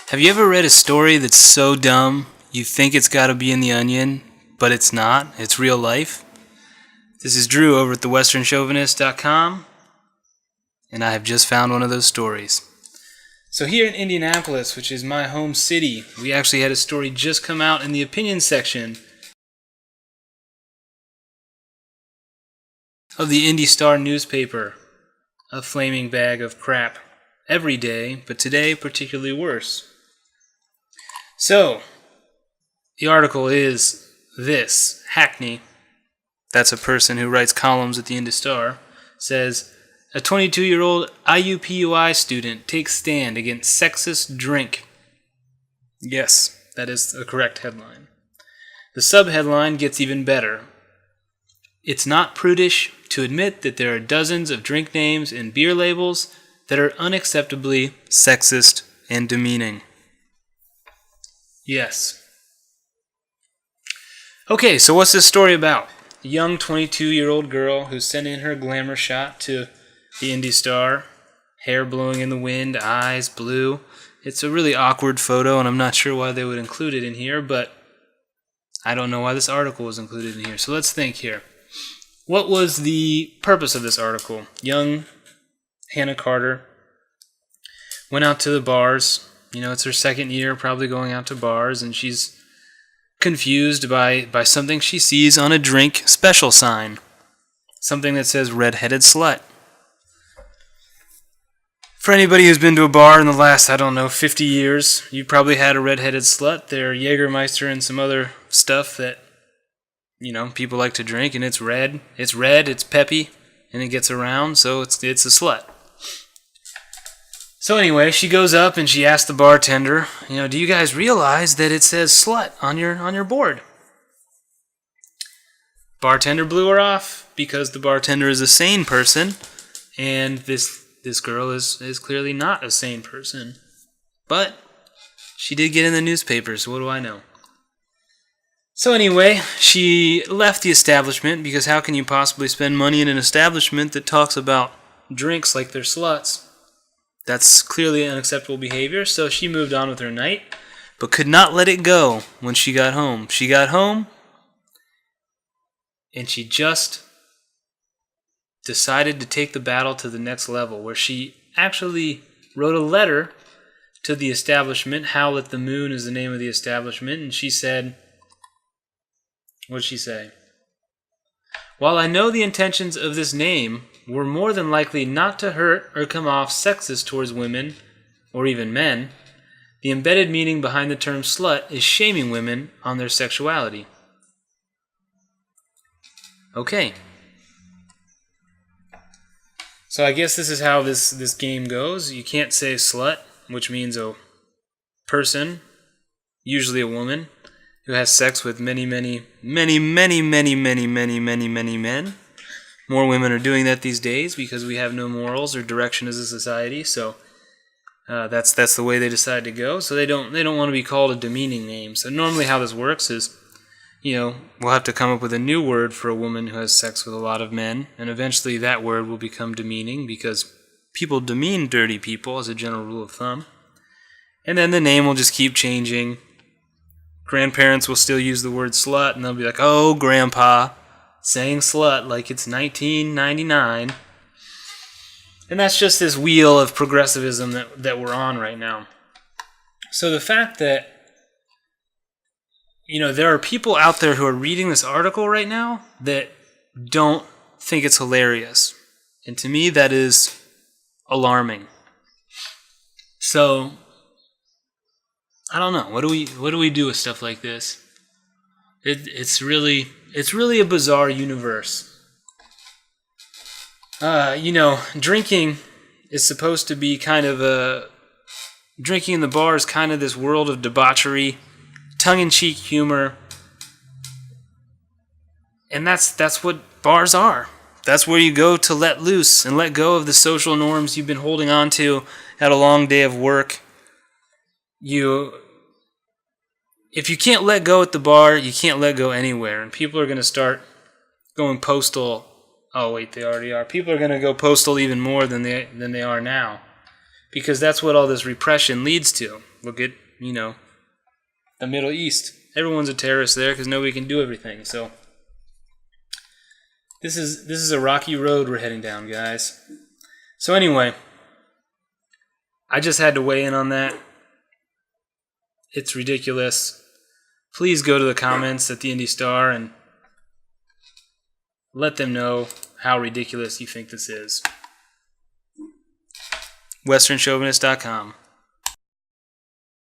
Have you ever read a story that's so dumb you think it's got to be in The Onion, but it's not? It's real life? This is Drew over at thewesternchauvinist.com, and I have just found one of those stories. So here in Indianapolis, which is my home city, we actually had a story just come out in the opinion section of the Indy Star newspaper. A flaming bag of crap every day, but today particularly worse. So, the article is this. Hackney, that's a person who writes columns at the Indy Star, says, a 22-year-old IUPUI student takes stand against sexist drink. Yes, that is a correct headline. The subheadline gets even better. It's not prudish to admit that there are dozens of drink names and beer labels that are unacceptably sexist and demeaning. Yes. Okay, so what's this story about? A young 22-year-old girl who sent in her glamour shot to the Indy Star, hair blowing in the wind, eyes blue. It's a really awkward photo, and I'm not sure why they would include it in here, but I don't know why this article was included in here. So let's think here. What was the purpose of this article? Young Hannah Carter went out to the bars. You know, it's her second year probably going out to bars, and she's confused by something she sees on a drink special sign. Something that says red-headed slut. For anybody who's been to a bar in the last, 50 years, you probably had a red-headed slut. They're Jägermeister and some other stuff that, people like to drink, and it's red. It's red, it's peppy, and it gets around, so it's a slut. So anyway, she goes up and she asks the bartender, do you guys realize that it says slut on your board? Bartender blew her off because the bartender is a sane person, and this girl is clearly not a sane person. But she did get in the newspaper, so what do I know? So anyway, she left the establishment because how can you possibly spend money in an establishment that talks about drinks like they're sluts? That's clearly unacceptable behavior, so she moved on with her night, but could not let it go when she got home. She got home, and she just decided to take the battle to the next level, where she actually wrote a letter to the establishment. Howl at the Moon is the name of the establishment, and she said, what did she say? While I know the intentions of this name were more than likely not to hurt or come off sexist towards women, or even men, the embedded meaning behind the term slut is shaming women on their sexuality. Okay. So I guess this is how this game goes. You can't say slut, which means a person, usually a woman, who has sex with many men. More women are doing that these days because we have no morals or direction as a society. So that's the way they decide to go. So they don't want to be called a demeaning name. So normally how this works is, we'll have to come up with a new word for a woman who has sex with a lot of men, and eventually that word will become demeaning because people demean dirty people as a general rule of thumb. And then the name will just keep changing. Grandparents will still use the word slut, and they'll be like, oh, Grandpa, saying slut like it's 1999. And that's just this wheel of progressivism that we're on right now. So the fact that, there are people out there who are reading this article right now that don't think it's hilarious. And to me, that is alarming. So I don't know. What do we do with stuff like this? It's really a bizarre universe. Drinking is supposed to be kind of drinking in the bar is kind of this world of debauchery, tongue-in-cheek humor, and that's what bars are. That's where you go to let loose and let go of the social norms you've been holding on to at a long day of work. If you can't let go at the bar, you can't let go anywhere. And people are going to start going postal. Oh, wait, they already are. People are going to go postal even more than they are now. because that's what all this repression leads to. Look at, the Middle East. Everyone's a terrorist there because nobody can do everything. So this is a rocky road we're heading down, guys. So anyway, I just had to weigh in on that. It's ridiculous. Please go to the comments at the Indy Star and let them know how ridiculous you think this is. WesternChauvinist.com